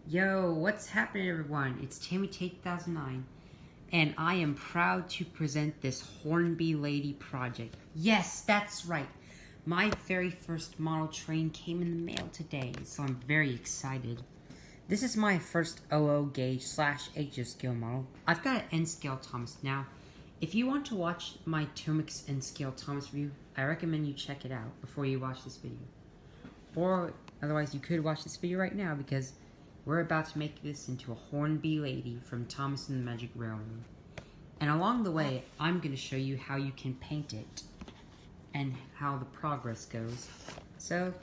Yo, what's happening everyone? It's Tammy Tate 2009 and I am proud to present this Hornby Lady project. Yes, that's right. My very first model train came in the mail today, so I'm very excited. This is my first OO gauge / HO scale model. I've got an N scale Thomas. Now, if you want to watch my Tomix N scale Thomas review, I recommend you check it out before you watch this video. Or otherwise you could watch this video right now because we're about to make this into a Hornby Lady from Thomas and the Magic Railroad. And along the way, I'm going to show you how you can paint it and how the progress goes. So,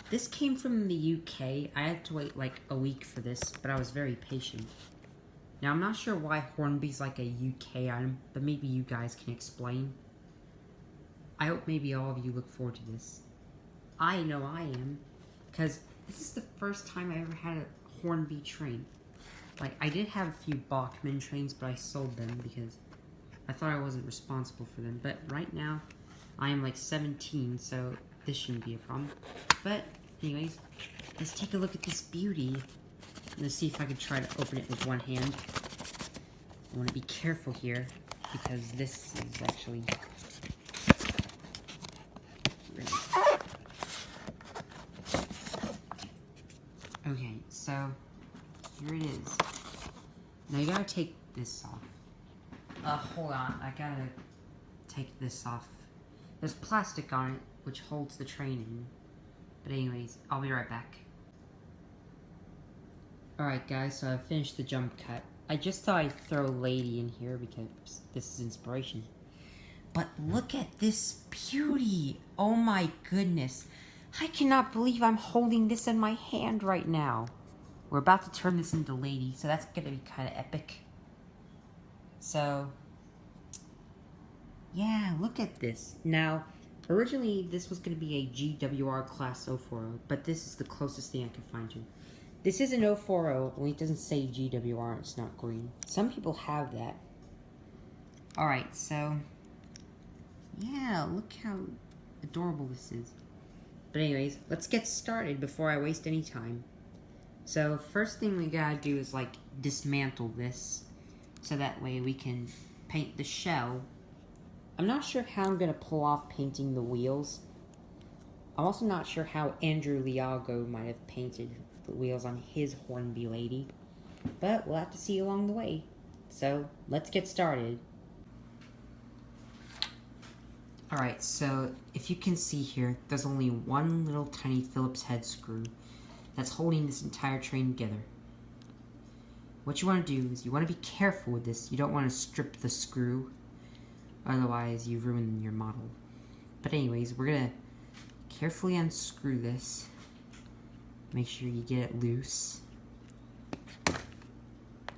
this came from the UK. I had to wait like a week for this, but I was very patient. Now, I'm not sure why Hornby's like a UK item, but maybe you guys can explain. I hope maybe all of you look forward to this. I know I am, because this is the first time I ever had a Hornby train. Like, I did have a few Bachmann trains, but I sold them because I thought I wasn't responsible for them. But right now, I am like 17, so this shouldn't be a problem. But anyways, let's take a look at this beauty. Let's see if I can try to open it with one hand. I want to be careful here because this is actually okay, so here it is. Now you gotta take this off. Hold on, I gotta take this off. There's plastic on it, which holds the train in. But anyways, I'll be right back. Alright guys, so I finished the jump cut. I just thought I'd throw Lady in here because this is inspiration. But look at this beauty! Oh my goodness. I cannot believe I'm holding this in my hand right now. We're about to turn this into Lady, so that's gonna be kind of epic. So, yeah, look at this. Now, originally this was gonna be a GWR class 040, but this is the closest thing I can find to. This is an 040, only it doesn't say GWR, it's not green. Some people have that. Alright, so, yeah, look how adorable this is. But anyways, let's get started before I waste any time. So first thing we gotta do is like dismantle this, so that way we can paint the shell. I'm not sure how I'm gonna pull off painting the wheels. I'm also not sure how Andrew Liago might have painted the wheels on his Hornby Lady, but we'll have to see along the way. So let's get started. Alright, so if you can see here, there's only one little tiny Phillips head screw that's holding this entire train together. What you want to do is you want to be careful with this. You don't want to strip the screw, otherwise you ruin your model. But anyways, we're going to carefully unscrew this. Make sure you get it loose.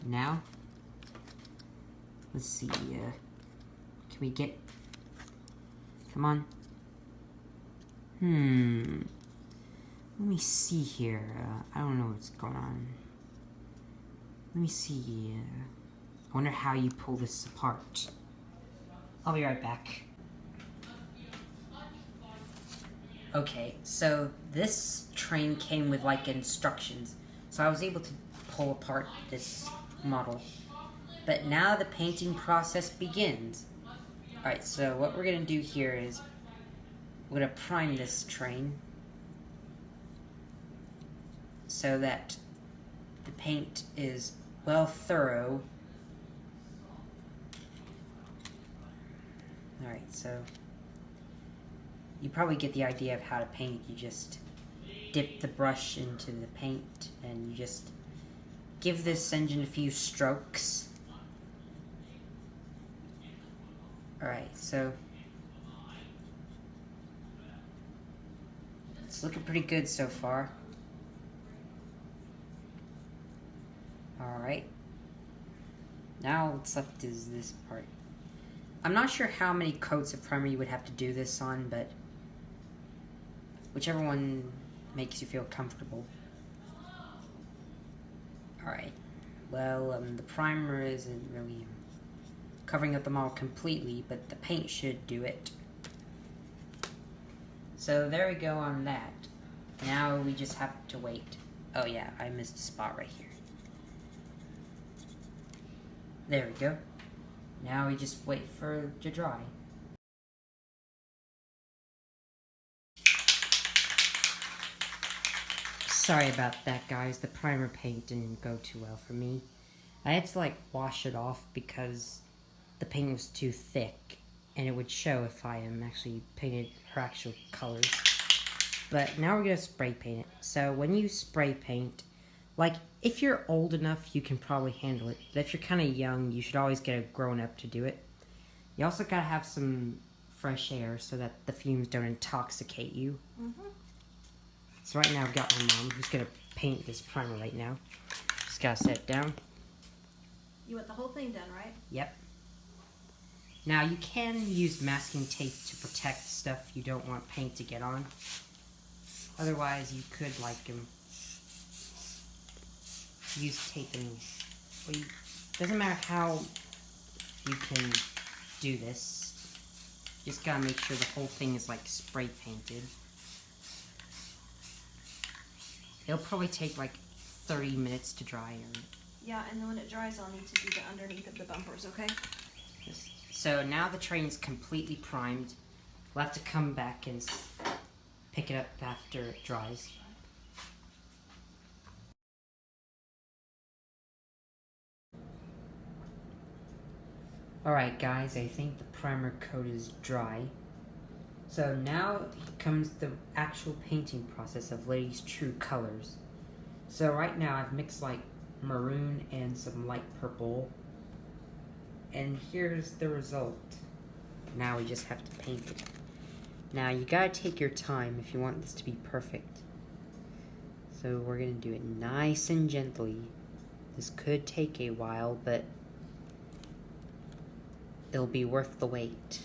Now, let's see, can we get... Come on. Let me see here. I don't know what's going on. Let me see. I wonder how you pull this apart. I'll be right back. Okay, so this train came with like instructions. So I was able to pull apart this model. But now the painting process begins. Alright, so what we're going to do here is we're going to prime this train so that the paint is well thorough. Alright, so you probably get the idea of how to paint. You just dip the brush into the paint and you just give this engine a few strokes. Alright, so it's looking pretty good so far. Alright. Now what's left is this part. I'm not sure how many coats of primer you would have to do this on, but whichever one makes you feel comfortable. Alright. Well, the primer isn't really covering up the model completely, but the paint should do it. So there we go on that. Now we just have to wait. Oh yeah, I missed a spot right here. There we go. Now we just wait for it to dry. Sorry about that, guys. The primer paint didn't go too well for me. I had to wash it off because the paint was too thick, and it would show if I actually painted her actual colors. But now we're gonna spray paint it. So when you spray paint, if you're old enough, you can probably handle it. But if you're kind of young, you should always get a grown-up to do it. You also gotta have some fresh air so that the fumes don't intoxicate you. So right now I've got my mom who's gonna paint this primer right now. Just gotta set it down. You want the whole thing done, right? Yep. Now you can use masking tape to protect stuff you don't want paint to get on. Otherwise you could use tape and doesn't matter how you can do this. Just gotta make sure the whole thing is spray painted. It'll probably take 30 minutes to dry. Yeah, and then when it dries, I'll need to do the underneath of the bumpers, okay? Yes. So now the train's completely primed. We'll have to come back and pick it up after it dries. Alright guys, I think the primer coat is dry. So now comes the actual painting process of Lady's true colors. So right now I've mixed maroon and some light purple. And here's the result. Now we just have to paint it. Now you gotta take your time if you want this to be perfect. So we're gonna do it nice and gently. This could take a while, but it'll be worth the wait.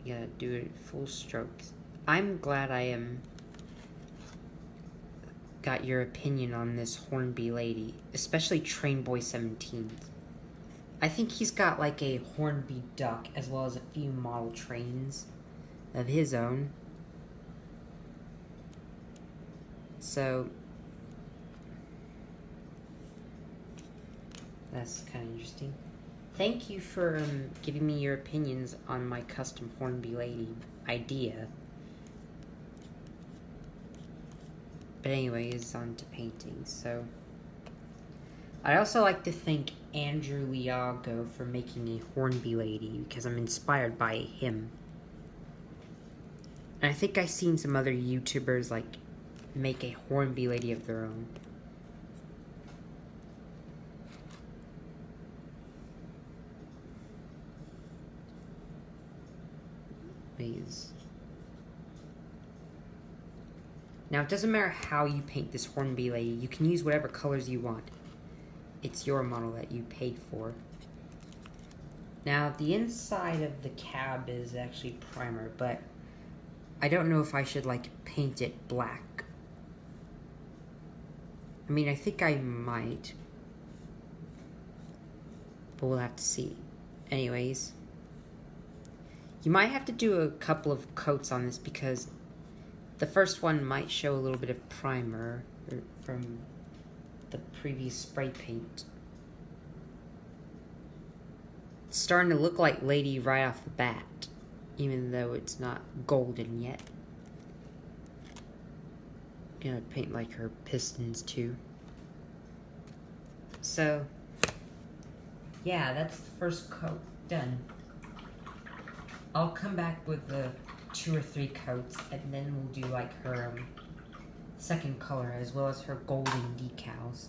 You gotta do it full strokes. I'm glad I got your opinion on this Hornby lady, especially Train Boy 17. I think he's got a Hornby duck as well as a few model trains of his own. So that's kind of interesting. Thank you for giving me your opinions on my custom Hornby lady idea. But anyways, on to painting. So I'd also like to thank Andrew Liago for making a Hornby lady because I'm inspired by him. And I think I've seen some other YouTubers make a Hornby lady of their own. Now, it doesn't matter how you paint this Hornby lady. You can use whatever colors you want. It's your model that you paid for. Now, the inside of the cab is actually primer, but I don't know if I should, paint it black. I mean, I think I might. But we'll have to see. Anyways. You might have to do a couple of coats on this because the first one might show a little bit of primer from the previous spray paint. It's starting to look like Lady right off the bat, even though it's not golden yet. Gonna paint her pistons too. So, yeah, that's the first coat done. I'll come back with the 2 or 3 coats, and then we'll do her second color as well as her golden decals.